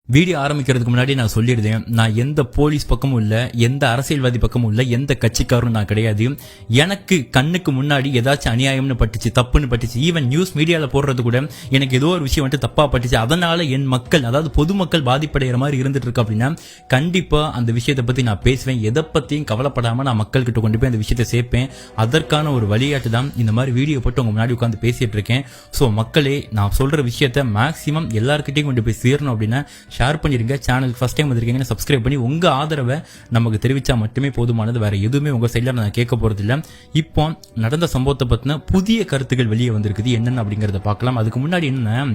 Video ஆரம்பிக்கிறதுக்கு முன்னாடி நான் சொல்லியிருந்தேன், நான் எந்த போலீஸ் பக்கமும் இல்லை, எந்த அரசியல்வாதி பக்கமும் இல்லை, எந்த கட்சிக்காரரும் நான் கிடையாது. எனக்கு கண்ணுக்கு முன்னாடி ஏதாச்சும் அநியாயம்னு பட்டுச்சு, தப்புன்னு பட்டுச்சு, ஈவன் நியூஸ் மீடியாவில் போடுறது கூட எனக்கு ஏதோ ஒரு விஷயம் தப்பா பட்டுச்சு, அதனால என் மக்கள் அதாவது பொதுமக்கள் பாதிப்படைகிற மாதிரி இருந்துட்டு இருக்கு அப்படின்னா கண்டிப்பா அந்த விஷயத்தை பத்தி நான் பேசுவேன். எதை பத்தியும் கவலைப்படாம நான் மக்கள் கிட்ட கொண்டு போய் அந்த விஷயத்தை சேர்ப்பேன். அதற்கான ஒரு வழியாட்டு தான் இந்த மாதிரி வீடியோ போட்டு உங்க முன்னாடி உட்காந்து பேசிட்டு இருக்கேன். ஸோ மக்களே, நான் சொல்ற விஷயத்த மேக்சிமம் எல்லாருக்கிட்டையும் கொண்டு போய் சேரணும் அப்படின்னா ஷேர் பண்ணிருங்க. சேனலுக்கு ஃபர்ஸ்ட் டைம் வந்திருக்கீங்கன்னா சப்ஸ்கிரைப் பண்ணி உங்க ஆதரவை நமக்கு தெரிவிச்சா மட்டுமே போதுமானது. வேற எதுவுமே உங்க சைட்ல நான் கேட்க போறது இல்ல. இப்போ நடந்த சம்பவத்தை பத்தின புதிய கருத்துக்கள் வெளியே வந்திருக்குது, என்னென்ன அப்படிங்கறத பார்க்கலாம். அதுக்கு முன்னாடி என்ன,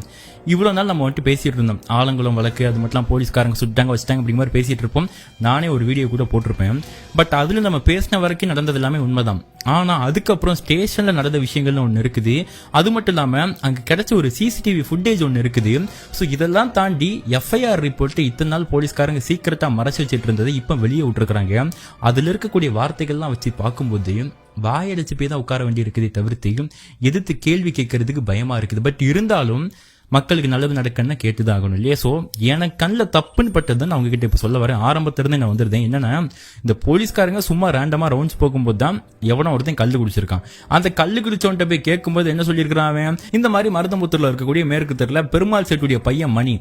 இவ்வளவு நாள் நம்ம பேசிட்டு இருந்தோம், ஆலங்குளம் வழக்கு அது மட்டும் போலீஸ்காரங்க சுட்டாங்க வச்சுட்டாங்க அப்படிங்கிற மாதிரி பேசிட்டு இருப்போம். நானே ஒரு வீடியோ கூட போட்டிருப்பேன். பட் அதுல நம்ம பேசின வரைக்கும் நடந்தது எல்லாமே உண்மைதான். ஆனா அதுக்கப்புறம் ஸ்டேஷன்ல நடந்த விஷயங்கள்னு ஒண்ணு இருக்குது. அது மட்டும் இல்லாம அங்க கிடைச்ச ஒரு சிசிடிவி ஃபுட்டேஜ் ஒண்ணு இருக்குது. சோ இதெல்லாம் தாண்டி எஃப்ஐஆர் ரிப்போர்ட் இத்தனை நாள் போலீஸ்காரங்க சீக்கிரட்டா மறைச்சு வச்சிட்டு இருந்தது இப்ப வெளியே விட்டுருக்காங்க. அதுல இருக்கக்கூடிய வார்த்தைகள்லாம் வச்சு பார்க்கும்போது வாயடிச்சு போய் தான் உட்கார வேண்டி இருக்குதே தவிர்த்து எதிர்த்து கேள்வி கேட்கறதுக்கு பயமா இருக்குது. பட் இருந்தாலும் மக்களுக்கு நல்லது நடக்கணும்னா கேட்டுதான் ஆகணும் இல்லையா? சோ எனக்கு கண்ணில் தப்புன்னு பட்டது நான் உங்ககிட்ட இப்ப சொல்ல வரேன். ஆரம்பத்திலிருந்து நான் வந்திருந்தேன். என்னன்னா, இந்த போலீஸ்காரங்க சும்மா ரேண்டமா ரவுண்ட்ஸ் போகும்போது தான் எவனோ ஒருத்தன் கல்லு குடிச்சிருக்கான். அந்த கல்லு குடிச்சவன்ட்ட போய் கேட்கும்போது என்ன சொல்லியிருக்கிறான் அவன், இந்த மாதிரி மருதமுத்தூர்ல இருக்கக்கூடிய மேற்கு தெருல பெருமாள் சேட்டுடைய பையன் மணி,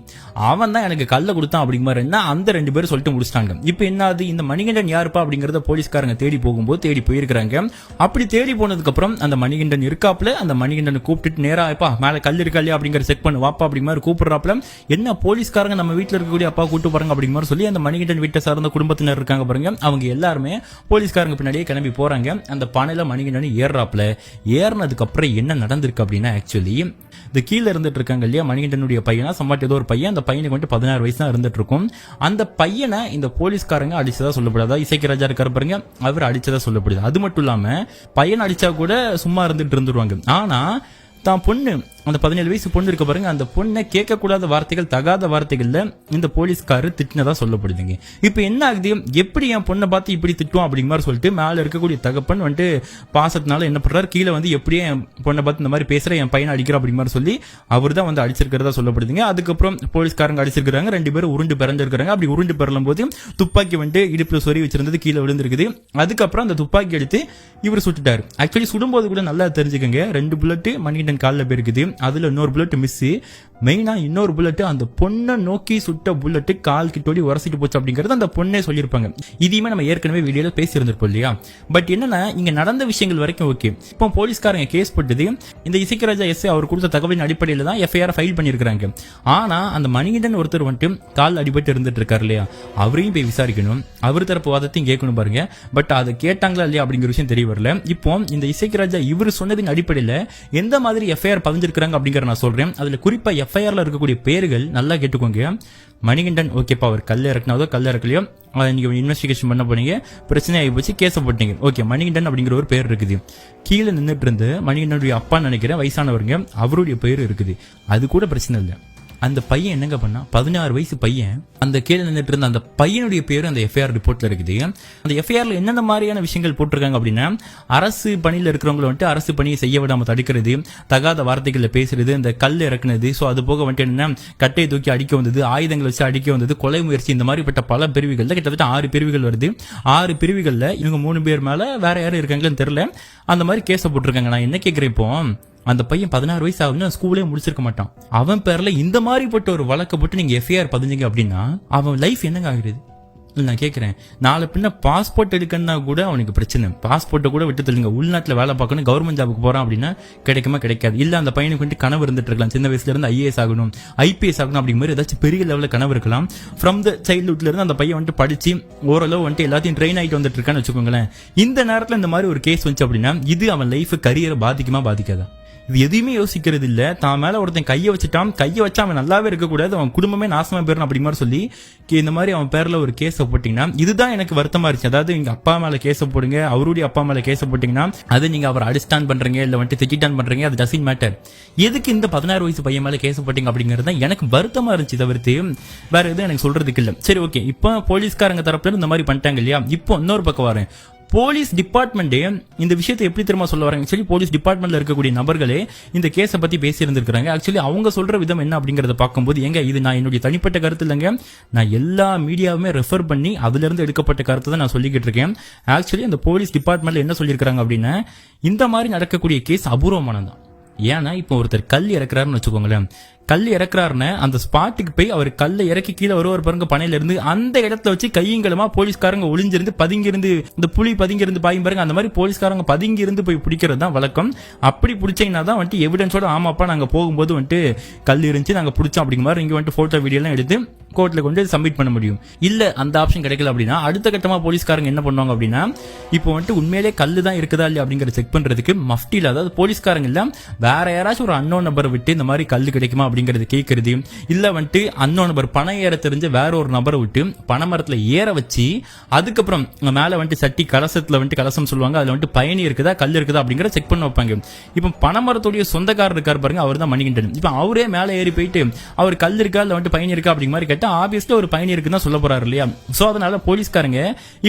அவன் தான் எனக்கு கல்ல கொடுத்தான் அப்படிங்கிற மாதிரி அந்த 2 பேரும் சொல்லிட்டு முடிச்சிட்டாங்க. இப்ப என்னது, இந்த மணிகண்டன் யாருப்பா அப்படிங்கறத போலீஸ்காரங்க தேடி போகும்போது தேடி போயிருக்காங்க. அப்படி தேடி போனதுக்கு அப்புறம் அந்த மணிகண்டன் இருக்காப்புல, அந்த மணிகண்டனை கூப்பிட்டு நேரா இப்பா மேல கல் இருக்கா இல்லையா அப்படிங்கிற செக் பண்ண வாப்பா அப்படிங்கிற மாதிரி கூப்பிடுறாப்ல. என்ன போலீஸ்காரங்க நம்ம வீட்டுல இருக்கக்கூடிய அப்பா கூட்டு பாருங்க அப்படிங்கிற மாதிரி சொல்லி அந்த மணிகண்டன் வீட்டை சார்ந்த குடும்பத்தினர் இருக்காங்க பாருங்க, அவங்க எல்லாருமே போலீஸ்காரங்க பின்னாடியே கிளம்பி போறாங்க. அந்த பானையில மணிகண்டன் ஏறாப்ல. ஏறினதுக்கு அப்புறம் என்ன நடந்திருக்கு அப்படின்னா, ஆக்சுவலி இந்த கீழே இருந்துட்டு இருக்காங்க இல்லையா மணிகண்டனுடைய பையனா சம்பாட்டு ஏதோ ஒரு பையன், அந்த பையனுக்கு 16 வயசு தான் இருந்துட்டு இருக்கும். அந்த பையனை இந்த போலீஸ்காரங்க அடிச்சதா சொல்லப்படுது. இசைக்கு ராஜா இருக்காரு பாருங்க, அவர் அடிச்சதா சொல்லப்படுது. அது மட்டும் இல்லாம பையன் அடிச்சா கூட சும்மா இருந்துட்டு இருந்துருவாங்க. ஆனா தான் பொண்ணு, அந்த 17 வயசு பொண்ணு இருக்க பாருங்க, அந்த பொண்ணை கேட்கக்கூடாத வார்த்தைகள், தகாத வார்த்தைகள்ல இந்த போலீஸ்காரர் திட்டினதா சொல்லப்படுதுங்க. இப்ப என்ன ஆகுது, எப்படி என் பொண்ணை பார்த்து இப்படி திட்டுவோம் அப்படிங்கிற மாதிரி சொல்லிட்டு மேல இருக்கக்கூடிய தகப்பன் பாசத்தினால என்ன பண்றாரு, கீழே எப்படியே என் பொண்ணை பார்த்து இந்த மாதிரி பேசுற, என் பையனை அடிக்கிற அப்படிங்கிற மாதிரி சொல்லி அவர் தான் அடிச்சிருக்கிறதா சொல்லப்படுதுங்க. அதுக்கப்புறம் போலீஸ்காரங்க அடிச்சிருக்காங்க, 2 பேரும் உருண்டு பிறந்திருக்காங்க. அப்படி உருண்டு பிறலும் போது துப்பாக்கி இடுப்புல சொறி வச்சிருந்தது கீழே விழுந்திருக்குது. அதுக்கப்புறம் அந்த துப்பாக்கி எடுத்து இவர் சுட்டுட்டாரு. ஆக்சுவலி சுடும்போது கூட நல்லா தெரிஞ்சுக்கங்க, 2 புல்லட் மணிகண்டன் காலில் போயிருக்குது, அதுல இன்னொரு புல்லட் மிஸ். மெயினா இன்னொரு புல்லட் அந்த பொண்ணை நோக்கி சுட்ட புல்லட் கால் கிட்டோடி உரசிட்டு போச்சு அப்படிங்கறது அந்த பொண்ணே சொல்லியிருப்பாங்க. இதையுமே நம்ம ஏற்கனவே வீடியோல பேசி இருந்திருப்போம் இல்லையா? பட் என்னன்னா, இங்க நடந்த விஷயங்கள் வரைக்கும் ஓகே. இப்போ போலீஸ்காரங்க கேஸ் போட்டது இந்த இசைக்கராஜா எஸ் அவர் கொடுத்த தகவலின் அடிப்படையில தான் எஃப்ஐஆர் ஃபைல் பண்ணிருக்காங்க. ஆனா அந்த மணிகண்டன் ஒருத்தர் கால் அடிபட்டு இருந்துட்டு இருக்காரு இல்லையா, அவரையும் போய் விசாரிக்கணும், அவர் தரப்பு வாதத்தையும் கேட்கணும் பாருங்க. பட் அதை கேட்டாங்களா இல்லையா அப்படிங்கிற விஷயம் தெரிய வரல. இப்போ இந்த இசைக்கராஜா இவர் சொன்னதின் அடிப்படையில எந்த மாதிரி எஃப்ஐஆர் பதிஞ்சிருக்காங்க அப்படிங்கிற நான் சொல்றேன். அதுல குறிப்பா எஃப்ஐஆர்ல இருக்கக்கூடிய பேர்கள் நல்லா கேட்டுக்கோங்க. மணிகண்டன் ஓகேப்பா, அவர் கல்ல இறக்குனதோ கல்ல இறக்கலையோ நீங்க இன்வெஸ்டிகேஷன் பண்ண போனீங்க, பிரச்சனை ஆகி போச்சு, கேஸ போட்டீங்க, ஓகே. மணிகண்டன் அப்படிங்கிற ஒரு பேர் இருக்குது. கீழே நின்றுட்டு இருந்து மணிகண்டனுடைய அப்பா நினைக்கிறேன் வயசானவருங்க, அவருடைய பேர் இருக்குது. அது கூட பிரச்சனை இல்லை. அந்த பையன் என்னங்க பண்ணா, 16 வயசு பையன், அந்த கீழே நின்றுட்டு இருந்த அந்த பையனுடைய பேரு அந்த எஃப்ஐஆர் ரிப்போர்ட்ல இருக்குது. அந்த எஃப்ஐஆர்ல என்னென்ன மாதிரியான விஷயங்கள் போட்டிருக்காங்க அப்படின்னா, அரசு பணியில இருக்கிறவங்களை அரசு பணியை செய்ய விடாம தடுக்கிறது, தகாத வார்த்தைகள்ல பேசுறது, இந்த கல் இறக்குனது, சோ அது போக என்ன கட்டையை தூக்கி அடிக்க வந்தது, ஆயுதங்களை வச்சு அடிக்க வந்தது, கொலை முயற்சி, இந்த மாதிரிப்பட்ட பல பிரிவுகள்ல கிட்டத்தட்ட 6 பிரிவுகள் வருது. 6 பிரிவுகள்ல இவங்க 3 பேர் மேல வேற யாரும் இருக்காங்கன்னு தெரியல, அந்த மாதிரி கேஸ போட்டிருக்காங்க. நான் என்ன கேட்கிறேன், இப்போ அந்த பையன் 16 வயசு ஆகுது, ஸ்கூலே முடிச்சிருக்க மாட்டான், அவன் பேர்ல இந்த மாதிரி போட்ட ஒரு வழக்க போட்டு நீங்க எஃப்ஐஆர் பதிஞ்சீங்க அப்படின்னா அவன் லைஃப் என்னங்க ஆகுது? நான் கேட்கிறேன், நாளை பின்ன பாஸ்போர்ட் எடுக்கணும்னா கூட அவனுக்கு பிரச்சனை. பாஸ்போர்ட்டை கூட விட்டு தள்ளுங்க, உள்நாட்டில் வேலை பார்க்கணும், கவர்மெண்ட் ஜாபுக்கு போறான் அப்படின்னா கிடைக்குமா, கிடைக்காது. இல்ல அந்த பையனுக்கு கனவு இருந்துட்டு இருக்கலாம், சின்ன வயசுல இருந்து ஐஏஎஸ் ஆகணும், ஐபிஎஸ் ஆகணும் அப்படிங்கிற மாதிரி ஏதாச்சும் பெரிய லெவலில் கனவு இருக்கலாம். ஃப்ரம் த சைல்ட்ஹுட்ல இருந்து அந்த பையன் படிச்சு ஓரளவு எல்லாத்தையும் ட்ரெயின் ஆகிட்டு வந்துட்டு இருக்கான்னு வச்சுக்கோங்களேன். இந்த நேரத்தில் இந்த மாதிரி ஒரு கேஸ் வந்துச்சு அப்படின்னா இது அவன் லைஃப் கரியரை பாதிக்குமா பாதிக்காதா? இது எதுவுமே யோசிக்கிறது இல்ல. தான் மேல ஒருத்தன் கையை வச்சுட்டான், கையை வச்சா அவன் நல்லாவே இருக்கக்கூடாது, அவன் குடும்பமே நாசமா போயிடணும் அப்படி மாதிரி சொல்லி இந்த மாதிரி அவன் பேர்ல ஒரு கேஸ போட்டீங்கன்னா இதுதான் எனக்கு வருத்தமா இருந்துச்சு. அதாவது எங்க அப்பா மேல கேஸ போடுங்க, அவருடைய அப்பா மேல கேஸ போட்டீங்கன்னா அது நீங்க அவர் அடிஸ்டான் பண்றீங்க இல்ல திட்டான் பண்றீங்க, அது டசன்ட் மேட்டர். எதுக்கு இந்த 16 வயசு பையன் மேல கேஸ போட்டீங்க அப்படிங்கறது எனக்கு வருத்தமா இருந்துச்சு தவிர்த்து வேற எதுவும் எனக்கு சொல்றதுக்கு இல்ல. சரி ஓகே, இப்போ போலீஸ்காரங்க தரப்புல இந்த மாதிரி பண்ணிட்டாங்க இல்லையா, இப்போ இன்னொரு பக்கம் வரேன். போலீஸ் டிபார்ட்மெண்ட்டே இந்த விஷயத்தை எப்படி தெரியுமா சொல்ல வராங்க? ஆக்சுவலி போலீஸ் டிபார்ட்மெண்ட்ல இருக்கக்கூடிய நபர்களே இந்த கேஸை பத்தி பேசி இருந்திருக்காங்க. ஆக்சுவலி அவங்க சொல்ற விதம் என்ன அப்படிங்கறத பார்க்கும்போது, எங்க இது நான் என்னுடைய தனிப்பட்ட கருத்து இல்லைங்க, நான் எல்லா மீடியாவுமே ரெஃபர் பண்ணி அதுல இருந்து எடுக்கப்பட்ட கருத்தை தான் நான் சொல்லிக்கிட்டு இருக்கேன். ஆக்சுவலி அந்த போலீஸ் டிபார்ட்மெண்ட்ல என்ன சொல்லியிருக்காங்க அப்படின்னா, இந்த மாதிரி நடக்கக்கூடிய கேஸ் அபூர்வமானதான். ஏன்னா இப்போ ஒருத்தர் கல் இறக்குறாருன்னு வச்சுக்கோங்களேன், கல் இறக்குறாருன்னு அந்த ஸ்பாட்டுக்கு போய் அவர் கல்லை இறக்கி கீழே வருவார் பாருங்க பனையில இருந்து, அந்த இடத்துல வச்சு கையங்களுமா போலீஸ்காரங்க ஒளிஞ்சிருந்து பதுங்கிருந்து, இந்த புலி பதுங்கிருந்து பாயும் பாருங்க, அந்த மாதிரி போலீஸ்காரங்க பதுங்கிருந்து போய் பிடிக்கிறது தான் வழக்கம். அப்படி பிடிச்சீங்கன்னா தான் வந்துட்டு எவிடன்ஸோட ஆமாப்பா நாங்க போகும்போது வந்துட்டு கல் இருந்துச்சு நாங்க பிடிச்சோம் அப்படிங்கிற மாதிரி இங்க வந்துட்டு போட்டோ வீடியோ எல்லாம் எடுத்து கோர்ட்ல கொண்டு சப்மிட் பண்ண முடியும். இல்ல அந்த ஆப்ஷன் கிடைக்கல அப்படின்னா அடுத்த கட்டமா போலீஸ்காரங்க என்ன பண்ணுவாங்க அப்படின்னா, இப்போ வந்துட்டு உண்மையிலே கல்லு தான் இருக்குதா இல்லையா அப்படிங்கறத செக் பண்றதுக்கு மஃப்டில, அதாவது போலீஸ்காரங்க இல்ல வேற யாராச்சும் ஒரு அன்னோன் நபரை விட்டு இந்த மாதிரி கல்லு கிடைக்குமா அப்படிங்கறது கேட்கறது, இல்ல வந்துட்டு அன்னோன் நபர் பணம் ஏற தெரிஞ்ச வேற ஒரு நபரை விட்டு பனைமரத்துல ஏற வச்சு அதுக்கப்புறம் மேல வந்துட்டு சட்டி கலசத்துல வந்துட்டு கலசம் சொல்லுவாங்க, அதுல வந்துட்டு பயணி இருக்குதா கல் இருக்குதா அப்படிங்கறத செக் பண்ண வைப்பாங்க. இப்போ பனைமரத்துடைய சொந்தக்காரர் இருக்காரு பாருங்க, அவர் தான் மணிகண்டன். இப்போ அவரே மேல ஏறி போயிட்டு அவர் கல் இருக்கா இல்ல வந்துட்டு பயணி இருக்கா அப்படிங்கிற மாதிரி கேட்டா ஆப்வியஸ்லி ஒரு பயணி இருக்குன்னு சொல்ல போறாரு இல்லையா? சோ அதனால போலீஸ்காரங்க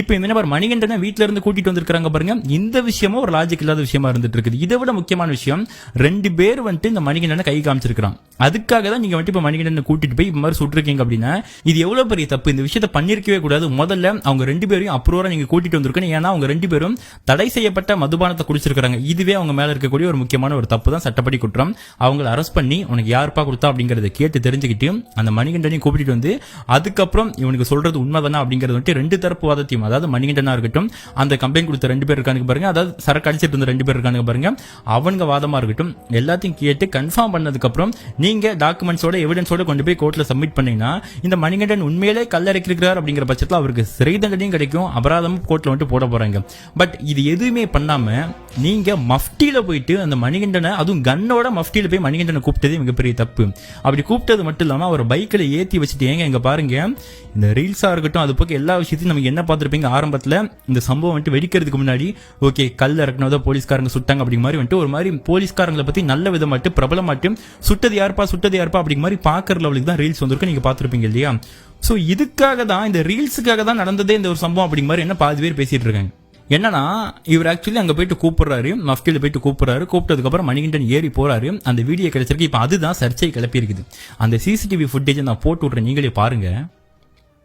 இப்ப இந்த நபர் மணிகண்டனை வீட்ல இருந்து கூட்டிட்டு வந்திருக்காங்க பாருங்க, இந்த விஷயமும் ஒரு லாஜிக் இல்லாத விஷயமா இருந்துட்டு இருக்குது. இதை விட முக்கியமான விஷயம், 2 பேர் வந்துட்டு இந்த மணிகண்டனை கை காமிச்சிருக்கான். அதுக்காக தான் நீங்க வந்துட்டு இப்ப மணிகண்டனை கூட்டிட்டு போய் இந்த மாதிரி சுட்டிருக்கீங்க அப்படின்னா இது எவ்வளவு பெரிய தப்பு. இந்த விஷயத்தை பண்ணிருக்கவே கூடாது. முதல்ல அவங்க 2 பேரையும் அப்ரூவரா நீங்க கூட்டிட்டு வந்திருக்கணும். ஏன்னா அவங்க 2 பேரும் தடை செய்யப்பட்ட மதுபானத்தை குடிச்சிருக்காங்க. இதுவே அவங்க மேல இருக்கக்கூடிய ஒரு முக்கியமான ஒரு தப்பு தான், சட்டப்படி குற்றம். அவங்களை அரெஸ்ட் பண்ணி உனக்கு யாருப்பா கொடுத்தா அப்படிங்கறத கேட்டு தெரிஞ்சுக்கிட்டு அந்த மணிகண்டனையும் கூப்பிட்டு வந்து அதுக்கப்புறம் இவனுக்கு சொல்றது உண்மைதானா அப்படிங்கறது வந்துட்டு 2 தரப்பு வாதத்தையும், அதாவது மணிகண்டனா இருக்கட்டும், அந்த கம்ப்ளைண்ட் கொடுத்த 2 பேர் இருக்காங்க பாருங்க, அதாவது சரக்கு அடிச்சிட்டு இருந்த 2 பேர் இருக்காங்க பாருங்க, அவங்க வாதமா இருக்கட்டும், எல்லாத்தையும் கேட்டு கன்ஃபார்ம் பண்ணதுக்கு அப்புறம் நீங்க டாக்குமெண்ட்ஸோட எவிடன்ஸோட கொண்டு போய் கோர்ட்ல சப்மிட் பண்ணீங்கன்னா இந்த மணிகண்டன் உண்மையிலே கல்லறைக்கிறார் அப்படிங்கிற பட்சத்தில் அவருக்கு சிறை தண்டனையும் கிடைக்கும், அபராதமும் கோர்ட்ல வந்துட்டு போட போறாங்க. பட் இது எதுவுமே பண்ணாம நீங்க மஃப்டியில போயிட்டு அந்த மணிகண்டனை, அதுவும் கன்னோட மஃப்டியில போய் மணிகண்டனை கூப்பிட்டது மிகப்பெரிய தப்பு. அப்படி கூப்பிட்டது மட்டும் இல்லாம அவர் பைக்ல ஏத்தி வச்சுட்டு, ஏங்க இங்க பாருங்க, இந்த ரீல்ஸா இருக்கட்டும் அது போக எல்லா விஷயத்தையும் நமக்கு என்ன பார்த்திருப்பீங்க, ஆரம்பத்துல இந்த சம்பவம் வந்துட்டு வெடிக்கிறதுக்கு முன்னாடி ஓகே கல் இறக்குனதோ போலீஸ்காரங்க சுட்டாங்க அப்படிங்கிற மாதிரி வந்துட்டு ஒரு மாதிரி போலீஸ்காரங்களை பத்தி நல்ல விதமாட்டு பிரபலமாட்டு சுட்டது யாருப்பா அப்படிங்கிற மாதிரி பாக்குற லெவலுக்கு தான் ரீல்ஸ் வந்திருக்கு, நீங்க பார்த்திருப்பீங்க இல்லையா? சோ இதுக்காக தான், இந்த ரீல்ஸுக்காக தான் நடந்ததே இந்த ஒரு சம்பவம் அப்படிங்கிற மாதிரி என்ன பாதி பேர் பேசிட்டு இருக்காங்க. என்னன்னா இவர் ஆக்சுவலி அங்க போயிட்டு கூப்பிடுறாரு, மஃப்டியில போயிட்டு கூப்பிட்டதுக்கு அப்புறம் மணிகண்டன் ஏறி போறாரு, அந்த வீடியோ கிடைச்சிருக்கு. இப்ப அதுதான் சர்ச்சை கிளப்பி இருக்குது. அந்த சிசிடிவி ஃபுட்டேஜ் நான் போட்டு விடுறேன், நீங்களே பாருங்க.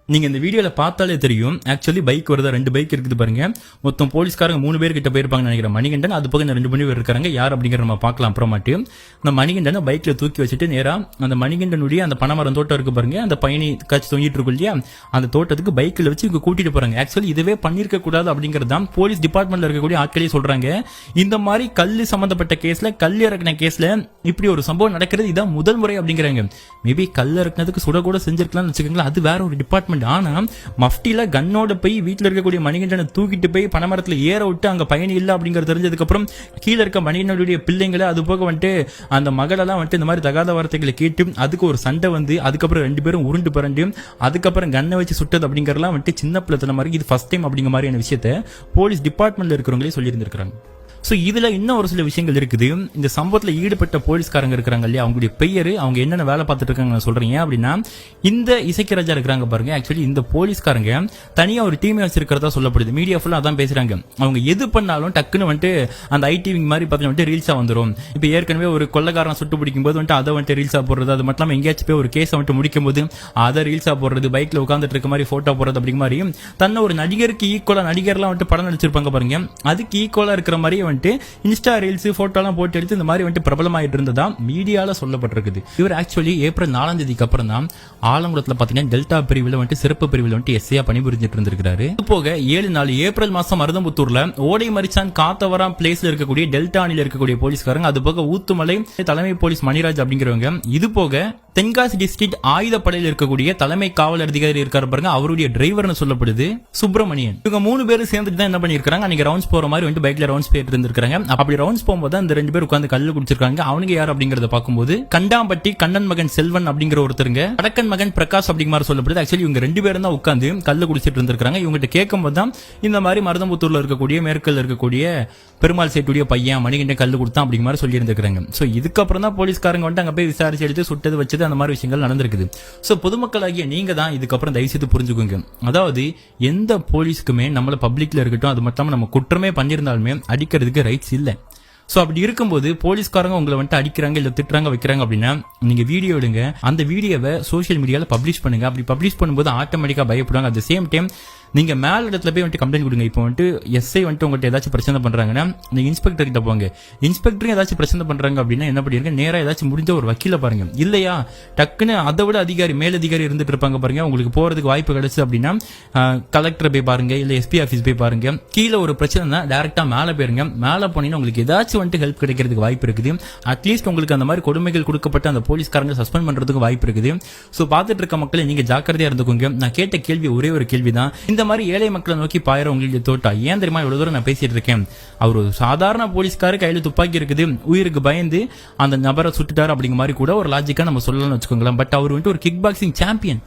நீங்க இந்த வீடியோல பார்த்தாலே தெரியும். ஆக்சுவலி பைக் வருதா, 2 பைக் இருக்குது பாருங்க. மொத்தம் போலீஸ்காரங்க 3 பேர் கிட்ட போயிருப்பாங்க நினைக்கிறேன். மணிகண்டன் அது போக 2 பேர் இருக்காங்க. யார் அப்படிங்கிற நம்ம பார்க்கலாம் அப்புறமாட்டு. அந்த மணிகண்டனை பைக்ல தூக்கி வச்சுட்டு நேரா அந்த மணிகண்டனுடைய அந்த பனைமரம் தோட்டம் இருக்கு பாருங்க, அந்த பயணி காட்சி தொங்கிட்டு இருக்கும் இல்லையா, அந்த தோட்டத்துக்கு பைக்ல வச்சு இங்க கூட்டிட்டு போறாங்க. ஆக்சுவலி இதுவே பண்ணிருக்க கூடாது அப்படிங்கிறது தான் போலீஸ் டிபார்ட்மெண்ட்ல இருக்கக்கூடிய ஆட்களே சொல்றாங்க. இந்த மாதிரி கல்லு சம்பந்தப்பட்ட கேஸ்ல, கல் இறக்குன கேஸ்ல இப்படி ஒரு சம்பவம் நடக்கிறது இதான் முதல் முறை அப்படிங்கிறாங்க. மேபி கல் இறக்குனதுக்கு சுட கூட செஞ்சிருக்கலாம்னு வச்சுக்கோங்களேன், அது வேற ஒரு டிபார்ட்மெண்ட். ஆனா மஃப்டில கன்னோட போய் வீட்டுல இருக்கக்கூடிய மணிகண்டனை தூக்கிட்டு போய் பனைமரத்துல ஏற விட்டு அங்க பயணி இல்ல அப்படிங்கறது தெரிஞ்சதுக்கு அப்புறம் கீழே இருக்க மணிகண்டனுடைய பிள்ளைங்களை, அது போக வந்துட்டு அந்த மகளெல்லாம் வந்துட்டு இந்த மாதிரி தகாத வார்த்தைகளை கேட்டு அதுக்கு ஒரு சண்டை வந்து அதுக்கப்புறம் 2 பேரும் உருண்டு பரண்டு அதுக்கப்புறம் கண்ணை வச்சு சுட்டது அப்படிங்கறதெல்லாம் வந்துட்டு சின்ன பிள்ளைத்தன மாதிரி, இது ஃபர்ஸ்ட் டைம் அப்படிங்கிற மாதிரியான விஷயத்த போலீஸ் டிபார்ட்மெண்ட்ல இருக்கிறவங்களே சொல்லியிருந்திருக்காங்க. சோ இதுல இன்னும் ஒரு சில விஷயங்கள் இருக்குது. இந்த சம்பவத்துல ஈடுபட்ட போலீஸ்காரங்க இருக்காங்க இல்லையா, அவங்களுடைய பெயரு, அவங்க என்னென்ன வேலை பார்த்துட்டு இருக்காங்க சொல்றீங்க அப்படின்னா, இந்த இசைக்கராஜா இருக்கிறாங்க பாருங்க, ஆக்சுவலி இந்த போலீஸ்காரங்க தனியா ஒரு டீமே வச்சிருக்கிறதா சொல்லப்படுது. மீடியா ஃபுல்லா அதான் பேசுறாங்க. அவங்க எது பண்ணாலும் டக்குன்னு வந்துட்டு அந்த ஐடி மாதிரி பார்த்தீங்கன்னா ரீல்ஸா வந்துடும். இப்ப ஏற்கனவே ஒரு கொள்ளக்காரன் சுட்டு பிடிக்கும் போது வந்துட்டு அதை வந்துட்டு ரீல்ஸா போடுறது, அது மட்டும் இல்லாம எங்கேயாச்சும் போய் ஒரு கேஸை வந்துட்டு முடிக்கும் போது அதை ரீல்ஸா போடுறது, பைக்ல உட்காந்துட்டு இருக்க மாதிரி போட்டோ போடுறது அப்படிங்கிற மாதிரி தன்னை ஒரு நடிகருக்கு ஈக்குவலா, நடிகர்லாம் வந்துட்டு படம் நடிச்சிருப்பாங்க பாருங்க, அதுக்கு ஈக்குவலா இருக்கிற மாதிரி இன்ஸ்டா ரீல்ஸ் போட்டோ எல்லாம் போட்டு எடுத்து இந்த மாதிரி வந்துட்டு பிரபலமாயிட்டு இருந்ததா மீடியால சொல்லப்பட்டிருக்குது. இவர் ஆக்சுவலி ஏப்ரல் 4ஆம் தேதிக்கு அப்புறம் தான் ஆலங்குளத்துல பாத்தீங்கன்னா டெல்டா பிரிவில் வந்துட்டு சிறப்பு பிரிவில் வந்துட்டு எஸ்ஐயா பணிபுரிஞ்சிட்டு இருந்திருக்காரு. இது போக 7 நாள் ஏப்ரல் மாசம் மருதம்புத்தூர்ல ஓடை மரிச்சான் காத்தவராம் பிளேஸ்ல இருக்கக்கூடிய டெல்டா அணில இருக்கக்கூடிய போலீஸ்காரங்க, அது போக ஊத்துமலை தலைமை போலீஸ் மணிராஜ் அப்படிங்கிறவங்க, இது போக தென்காசி டிஸ்ட்ரிக்ட் ஆயுதப்படையில் இருக்கக்கூடிய தலைமை காவல் அதிகாரி இருக்காரு பாருங்க, அவருடைய டிரைவர்னு சொல்லப்படுது சுப்பிரமணியன். இவங்க 3 பேரும் சேர்ந்துட்டு தான் என்ன பண்ணிருக்காங்க, அன்னைக்கு ரவுண்ட்ஸ் போற மாதிரி வந்து பைக்ல ரவுண்ட்ஸ் போயிட்டு இருந்திருக்காங்க. அப்படி ரவுண்ட்ஸ் போகும்போது அந்த 2 பேர் உட்கார்ந்து கல்லு குடிச்சிருக்காங்க. அவனுங்க யார் அப்படிங்கறத பார்க்கும்போது கண்டாம்பட்டி கண்ணன் மகன் செல்வன் அப்படிங்கிற ஒருத்தருங்க, வடக்கன் மகன் பிரகாஷ் அப்படிங்கிற மாதிரி சொல்லப்படுது. ஆக்சுவலி இவங்க 2 பேரும் தான் உட்கார்ந்து கல்லு குடிச்சிட்டு இருந்திருக்காங்க. இவங்ககிட்ட கேட்கும்போது தான் இந்த மாதிரி மருதம்புத்தூர்ல இருக்கக்கூடிய மேற்கில் இருக்கக்கூடிய பெருமாள் சேட்டுடைய பையன் மணிகண்டன் கல்லு கொடுத்தான் அப்படிங்கிற மாதிரி சொல்லி இருந்திருக்காங்க. சோ இதுக்கப்புறம் தான் போலீஸ்காரங்க வந்து அங்க போய் விசாரிச்சு எடுத்து சுட்டது வச்சது தான் அந்த மாதிரி விஷயங்கள் நடந்திருக்குது. ஸோ பொதுமக்களாகிய நீங்க தான் இதுக்கப்புறம் தயவு செய்து புரிஞ்சுக்கோங்க. அதாவது எந்த போலீஸ்க்குமே நம்மள பப்ளிக்ல இருக்கட்டும், அது மட்டும் நம்ம குற்றமே பண்ணியிருந்தாலுமே அடிக்கிறதுக்கு ரைட்ஸ் இல்லை. சோ அப்படி இருக்கும்போது போலீஸ்காரங்க உங்களை வந்துட்டு அடிக்கிறாங்க இல்ல திட்டுறாங்க வைக்கிறாங்க அப்படின்னா நீங்க வீடியோ எடுங்க, அந்த வீடியோவை சோஷியல் மீடியால பப்ளிஷ் பண்ணுங்க. அப்படி பப்ளிஷ் பண்ணும்போது ஆட்டோமேட்டிக்கா பயப்படுவாங்க. அட் த சேம் டைம் நீங்க மேல் இடத்துல போய் வந்துட்டு கம்ப்ளைண்ட் கொடுங்க. இப்போ வந்துட்டு எஸ்ஐ வந்துட்டு உங்கள்கிட்ட ஏதாச்சும் பிரச்சனை பண்றாங்கன்னா நீங்க இன்ஸ்பெக்டர் கிட்ட போங்க. இன்ஸ்பெக்டரும் ஏதாச்சும் பிரச்சனை பண்றாங்க அப்படின்னா என்ன பண்ணிருங்க, நேரா ஏதாச்சும் முடிஞ்ச ஒரு வக்கீல பாருங்க. இல்லையா டக்குன்னு அதை விட அதிகாரி மேலதிகாரி இருந்துட்டு இருப்பாங்க பாருங்க, உங்களுக்கு போறதுக்கு வாய்ப்பு கிடைச்சு அப்படின்னா கலெக்டர் போய் பாருங்க, இல்ல எஸ்பி ஆஃபீஸ் போய் பாருங்க. கீழே ஒரு பிரச்சனை டைரக்டா மேல போயிருங்க. மேல போனீங்கன்னா உங்களுக்கு ஏதாச்சும் வந்துட்டு ஹெல்ப் கிடைக்கிறதுக்கு வாய்ப்பு இருக்குது. அட்லீஸ்ட் உங்களுக்கு அந்த மாதிரி கொடுமைகள் கொடுக்கப்பட்ட அந்த போலீஸ்காரங்க சஸ்பெண்ட் பண்றதுக்கு வாய்ப்பு இருக்குது. சோ பாத்துட்டு இருக்க மக்களை நீங்க ஜாக்கிரதையா இருந்துக்கோங்க. நான் கேட்ட கேள்வி ஒரே ஒரு கேள்விதான், இந்த மாதிரி ஏழை மக்களை நோக்கி பாயிர உங்களுக்கு தோட்டா ஏன் தெரியுமா இவ்வளவு தூரம் நான் பேசிட்டு இருக்கேன்? அவர் ஒரு சாதாரண போலீஸ்காரு கையில துப்பாக்கி இருக்குது, உயிருக்கு பயந்து அந்த நபரை சுட்டுட்டாரு அப்படிங்கிற மாதிரி கூட ஒரு லாஜிக்கா நம்ம சொல்லலாம்னு வச்சுக்கோங்களேன். பட் அவர் வந்துட்டு ஒரு கிக் பாக்ஸிங் சாம்பியன்.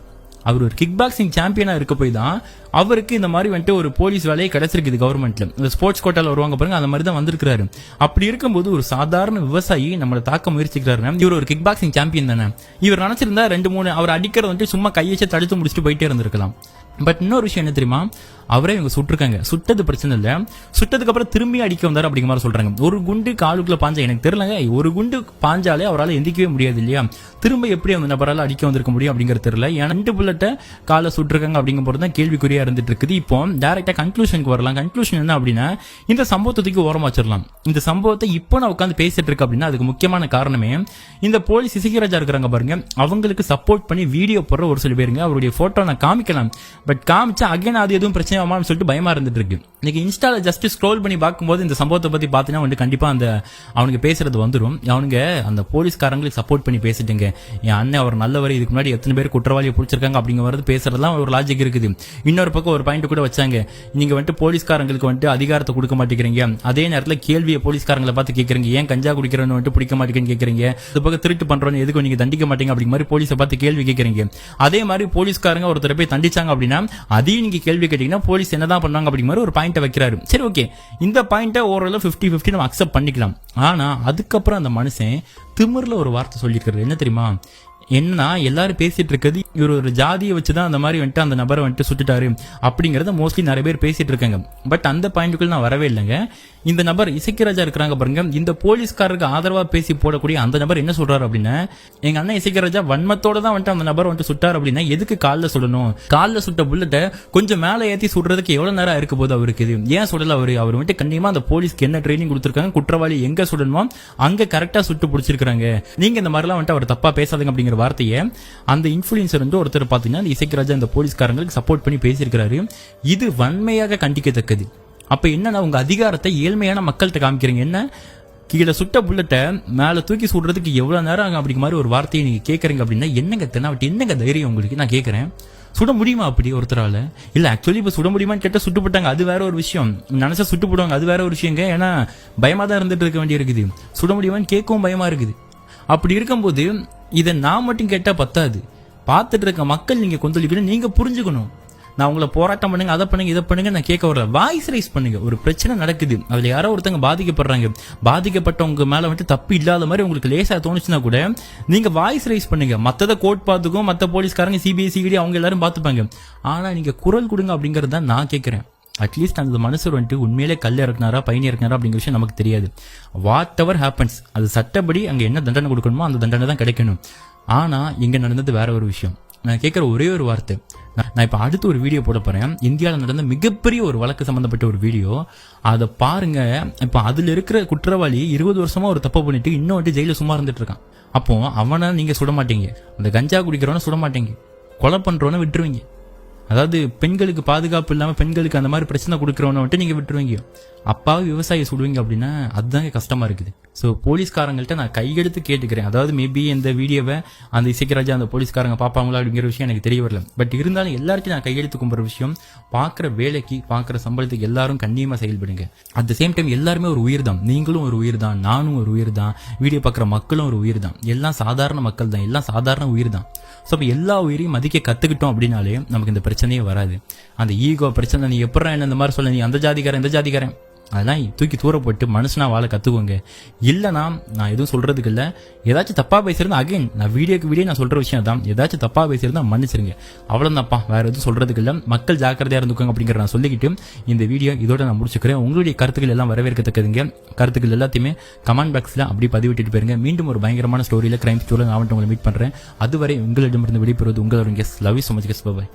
அவர் ஒரு கிக் பாக்ஸிங் சாம்பியனா இருக்க போய் தான் அவருக்கு இந்த மாதிரி வந்துட்டு ஒரு போலீஸ் வேலையை கிடைச்சிருக்குது கவர்மெண்ட்ல. இந்த ஸ்போர்ட்ஸ் கோட்டால வருவாங்க பாருங்க, அந்த மாதிரி தான் வந்திருக்காரு. அப்படி இருக்கும்போது ஒரு சாதாரண விவசாயி நம்மளை தாக்க முயற்சிக்கிறாரு. இவர் ஒரு கிக் பாக்ஸிங் சாம்பியன் தானே. இவர் நினைச்சிருந்தா 2-3 அவர் அடிக்கிறது வந்துட்டு சும்மா கையை வச்சு தடுத்து முடிச்சுட்டு போயிட்டே இருந்திருக்கலாம். பட் இன்னொரு விஷயம் என்ன தெரியுமா, அவரே இவங்க சுட்டிருக்காங்க. சுட்டது பிரச்சனை இல்ல, சுட்டதுக்கு அப்புறம் திரும்பி அடிக்க வந்தாரு அப்படிங்கிற மாதிரி சொல்றாங்க. ஒரு குண்டு காலுக்குள்ள பாஞ்சா எனக்கு தெரியலங்க, ஒரு குண்டு பாஞ்சாலே அவரால் எந்திக்கவே முடியாது இல்லையா, திரும்ப எப்படி அந்த நபரால் அடிக்க வந்திருக்க முடியும் அப்படிங்கிறது தெரியல. ஏன்னா 2 புல்லட்டை காலை சுட்டிருக்காங்க அப்படிங்கிற போது தான் கேள்விக்குறியா இருந்துட்டு இருக்குது. இப்போ டைரக்டா கன்க்ளூஷனுக்கு வரலாம். கன்க்ளூஷன் என்ன அப்படின்னா, இந்த சம்பவத்துக்கு ஓரமா வச்சிடலாம். இந்த சம்பவத்தை இப்போ நான் உட்காந்து பேசிட்டு இருக்கேன் அப்படின்னா அதுக்கு முக்கியமான காரணமே இந்த போலீஸ் இசைராஜா இருக்கிறாங்க பாருங்க, அவங்களுக்கு சப்போர்ட் பண்ணி வீடியோ போடுற ஒரு சில பேருங்க. அவருடைய போட்டோ நான் காமிக்கலாம், பட் காமிச்சா அகைன் அது எதுவும் பிரச்சனை ஆமான்னு சொல்லிட்டு பயமா இருந்துட்டு இருக்கு. இன்னைக்கு இன்ஸ்டால ஜஸ்ட் ஸ்க்ரோல் பண்ணி பார்க்கும்போது இந்த சம்பவத்தை பத்தி பாத்தீங்கன்னா வந்து கண்டிப்பா அந்த அவனுக்கு பேசுறது வந்துடும். அவனுங்க அந்த போலீஸ்காரங்களுக்கு சப்போர்ட் பண்ணி பேசிட்டுங்க, என் அண்ணன் அவர் நல்லவர், இதுக்கு முன்னாடி எத்தனை பேர் குற்றவாளியை பிடிச்சிருக்காங்க அப்படிங்கிறது பேசுறதுலாம் ஒரு லாஜிக் இருக்குது. இன்னொரு பக்கம் ஒரு பாயிண்ட் கூட வச்சாங்க, நீங்க வந்துட்டு போலீஸ்காரங்களுக்கு வந்துட்டு அதிகாரத்தை கொடுக்க மாட்டேங்கிறீங்க, அதே நேரத்தில் கேள்வியை போலீஸ்காரங்களை பார்த்து கேட்கறீங்க, ஏன் கஞ்சா குடிக்கிறவன்னு வந்துட்டு பிடிக்க மாட்டேங்கன்னு கேட்கறீங்க, இது பக்கம் திருட்டு பண்றவன்னு எதுக்கு நீங்க தண்டிக்க மாட்டீங்க அப்படிங்கிற மாதிரி போலீஸை பார்த்து கேள்வி கேட்கறீங்க. அதே மாதிரி போலீஸ்காரங்க ஒருத்தர் போய் தண்டிச்சாங்க அப்படின்னா அதையும் நீங்க கேள்வி கேட்டீங்கன்னா போலீஸ் என்னதான் பண்ணாங்க அப்படிங்கிற மாதிரி ஒரு பாயிண்ட் வைக்கிறாரு. சரி ஓகே, இந்த பாயிண்ட ஓரளவு 50-50 நம்ம அக்செப்ட் பண்ணிக்கலாம். ஆனா அதுக்கப்புறம் அந்த மனுஷன் திமிர்ல ஒரு வார்த்தை சொல்லியிருக்காரு. என்ன தெரியுமா, என்ன எல்லாரும் பேசிட்டு இருக்கிறது இவர் ஒரு ஜாதியை வச்சுதான் அந்த மாதிரி வந்துட்டு அந்த நபரை வந்துட்டு சுட்டுட்டாரு அப்படிங்கறத மோஸ்ட்லி நிறைய பேர் பேசிட்டு இருக்காங்க. பட் அந்த பாயிண்ட்டுக்குள்ள நான் வரவே இல்லைங்க. இந்த நபர் இசைக்கராஜா இருக்கிறாங்க பாருங்க, இந்த போலீஸ்காரருக்கு ஆதரவா பேசி போடக்கூடிய அந்த நபர் என்ன சொல்றாரு அப்படின்னா, எங்க அண்ணன் இசைக்கராஜா வன்மத்தோட தான் வந்துட்டு அந்த நபர் வந்துட்டு சுட்டார் அப்படின்னா எதுக்கு காலில் சுடணும், காலில் சுட்ட புல்லட்டை கொஞ்சம் மேலே ஏற்றி சுடுறதுக்கு எவ்வளவு நேரம் இருக்க போது அவருக்கு, ஏன் சுடல அவர் வந்துட்டு கண்டிப்பா அந்த போலீஸ்க்கு என்ன ட்ரைனிங் கொடுத்துருக்காங்க, குற்றவாளி எங்க சுடணுமோ அங்க கரெக்டா சுட்டு பிடிச்சிருக்காங்க, நீங்க இந்த மாதிரிலாம் வந்துட்டு அவர் தப்பா பேசாதீங்க அப்படிங்கிற வார்த்தையை அந்த இன்ஃபுளுசர் வந்து ஒருத்தர் பாத்தீங்கன்னா இந்த இசைக்கராஜா இந்த போலீஸ்காரங்களுக்கு சப்போர்ட் பண்ணி பேசியிருக்கிறாரு. இது வன்மையாக கண்டிக்கத்தக்கது. அப்ப என்னன்னா உங்க அதிகாரத்தை ஏழ்மையான மக்கள்கிட்ட காமிக்கிறீங்க. என்ன கீழே சுட்ட புல்லட்டை மேல தூக்கி சுடுறதுக்கு எவ்வளவு நேரம் ஆகும் அப்படிங்கிற மாதிரி ஒரு வார்த்தையை நீங்க கேட்கறீங்க அப்படின்னா என்னங்க தென்னாவட்டி, என்னங்க தைரியம் உங்களுக்கு? நான் கேட்கறேன், சுட முடியுமா அப்படி ஒருத்தரால? இல்ல ஆக்சுவலி இப்ப சுட முடியுமான்னு கேட்ட சுட்டு போட்டாங்க, அது வேற ஒரு விஷயம். நினைச்சா சுட்டு போடுவாங்க, அது வேற ஒரு விஷயங்க. ஏன்னா பயமா தான் இருந்துட்டு இருக்க வேண்டிய இருக்குது, சுட முடியுமான்னு கேட்கவும் பயமா இருக்குது. அப்படி இருக்கும்போது இதை நான் மட்டும் கேட்டா பத்தாது, பார்த்துட்டு இருக்க மக்கள் நீங்க கொந்தளிக்கணும், நீங்க புரிஞ்சுக்கணும். நான் உங்களை போராட்டம் பண்ணுங்க, அதை பண்ணுங்க, இதை பண்ணுங்க நான் கேட்க வரல. வாய்ஸ் ரைஸ் பண்ணுங்க. ஒரு பிரச்சனை நடக்குது, அதுல யாரோ ஒருத்தங்க பாதிக்கப்படுறாங்க, பாதிக்கப்பட்டவங்க மேல வந்துட்டு தப்பு இல்லாத மாதிரி உங்களுக்கு லேசா தோணுச்சுன்னா கூட நீங்க வாய்ஸ் ரைஸ் பண்ணுங்க. மத்தத கோர்ட் பார்த்துக்கும், மத்த போலீஸ்காரங்க சிபிஐ அவங்க எல்லாரும் பார்த்துப்பாங்க. ஆனா நீங்க குரல் கொடுங்க அப்படிங்கறது தான் நான் கேட்கிறேன். அட்லீஸ்ட் அந்த மனுஷர் வந்துட்டு உண்மையிலே கல் இறக்குனாரா பயணி இறக்குனாரா அப்படிங்கிற விஷயம் நமக்கு தெரியாது. வாட் எவர் ஹேப்பன்ஸ், அது சட்டப்படி அங்க என்ன தண்டனை கொடுக்கணுமோ அந்த தண்டனை தான் கிடைக்கணும். ஆனா இங்க நடந்தது வேற ஒரு விஷயம். நான் கேட்கிற ஒரே ஒரு வார்த்தை, நான் இப்ப அடுத்து ஒரு வீடியோ போட போறேன், இந்தியாவில் நடந்த மிகப்பெரிய ஒரு வழக்கு சம்பந்தப்பட்ட ஒரு வீடியோ, அதை பாருங்க. இப்ப அதுல இருக்கிற குற்றவாளி 20 வருஷமா ஒரு தப்பு பண்ணிட்டு இன்னும் வந்துட்டு ஜெயில சும்மா இருந்துட்டு இருக்கான். அப்போ அவனை நீங்க சுட மாட்டீங்க, அந்த கஞ்சா குடிக்கிறவன சுட மாட்டீங்க, கொலை பண்றவன விட்டுருவீங்க. அதாவது பெண்களுக்கு பாதுகாப்பு இல்லாம பெண்களுக்கு அந்த மாதிரி பிரச்சனை கொடுக்கறவன வந்துட்டு நீங்க விட்டுருவீங்க. அப்பாவும் விவசாயி சுடுவீங்க அப்படின்னா அதுதாங்க கஷ்டமா இருக்குது. ஸோ போலீஸ்காரங்கள்ட்ட நான் கையெடுத்து கேட்டுக்கிறேன். அதாவது மேபி இந்த வீடியோவை அந்த இசைக்கராஜா அந்த போலீஸ்காரங்க பார்ப்பாங்களா அப்படிங்கிற விஷயம் எனக்கு தெரிய வரல. பட் இருந்தாலும் எல்லாருக்கும் நான் கையெழுத்து கும்புற விஷயம், பார்க்குற வேலைக்கு பார்க்குற சம்பளத்துக்கு எல்லாரும் கண்ணியமா செயல்படுங்க. அட் த சேம் டைம் எல்லாருமே ஒரு உயிர் தான், நீங்களும் ஒரு உயிர் தான், நானும் ஒரு உயிர் தான், வீடியோ பார்க்குற மக்களும் ஒரு உயிர் தான், எல்லாம் சாதாரண மக்கள் தான், எல்லாம் சாதாரண உயிர் தான். ஸோ அப்போ எல்லா உயிரையும் மதிக்க கற்றுக்கிட்டோம் அப்படின்னாலே நமக்கு இந்த பிரச்சனையே வராது. அந்த ஈகோ பிரச்சனை, நீ எப்படா என்ன இந்த மாதிரி சொல்ல, நீ அந்த ஜாதிக்காரன் இந்த ஜாதிக்காரன், அதெல்லாம் தூக்கி தூர போட்டு மனுஷனா வாழ கற்றுக்கோங்க. இல்லைனா நான் எதுவும் சொல்கிறதுக்கு இல்லை, ஏதாச்சும் தப்பாக பேசியிருந்தா அகைன் நான் வீடியோ நான் சொல்கிற விஷயம் தான், ஏதாச்சும் தப்பாக பேசியிருந்தா மன்னிச்சிருங்க, அவ்வளோதான்ப்பா, வேறு எதுவும் சொல்கிறதுக்கு இல்லை. மக்கள் ஜாக்கிரதையாக இருந்துக்கோங்க அப்படிங்கிற நான் சொல்லிக்கிட்டு இந்த வீடியோ இதோட நான் முடிச்சுக்கிறேன். உங்களுடைய கருத்துக்கள் எல்லாம் வரவேற்கத்தக்கதுங்க. கருத்துக்கள் எல்லாத்தையுமே கமெண்ட் பாக்ஸில் அப்படி பதிவிட்டு போயிருங்க. மீண்டும் ஒரு பயங்கரமான ஸ்டோரியில் கிரைம் ஸ்டோரியில் நான் உங்களை மீட் பண்ணுறேன். அதுவரை உங்களிடமிருந்து விடைபெறுவது உங்களோட guess. Love you so much guys. Bye bye.